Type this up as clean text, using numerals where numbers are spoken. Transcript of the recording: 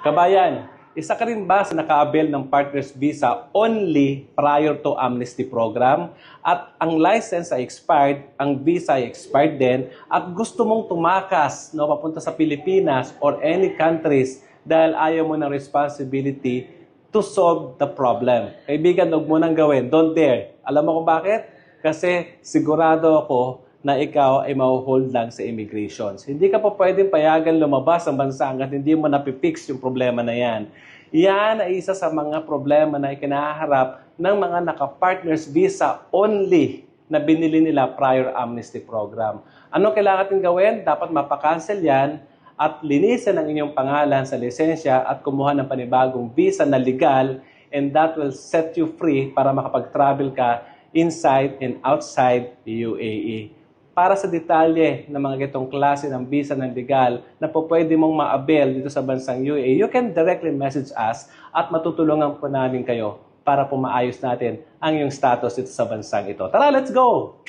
Kabayan, isa ka rin ba sa naka-avail ng Partners Visa only prior to amnesty program? At ang license ay expired, ang visa ay expired din, at gusto mong tumakas papunta sa Pilipinas or any countries dahil ayaw mo ng responsibility to solve the problem. Kaibigan, huwag mo nang gawin. Don't dare. Alam mo kung bakit? Kasi sigurado ako na ikaw ay ma-hold lang sa immigrations. Hindi ka pa pwedeng payagan lumabas ng bansa hanggat hindi mo napipix yung problema na yan. Yan ay isa sa mga problema na ikinaharap ng mga naka-partners visa only na binili nila prior amnesty program. Ano kailangan natin gawin? Dapat mapakancel yan at linisin ang inyong pangalan sa lisensya at kumuha ng panibagong visa na legal, and that will set you free para makapag-travel ka inside and outside the UAE. Para sa detalye ng mga gitong klase ng visa ng legal na pwede mong ma-avail dito sa bansang UAE, you can directly message us at matutulungan po namin kayo para po maayos natin ang iyong status dito sa bansang ito. Tara, let's go!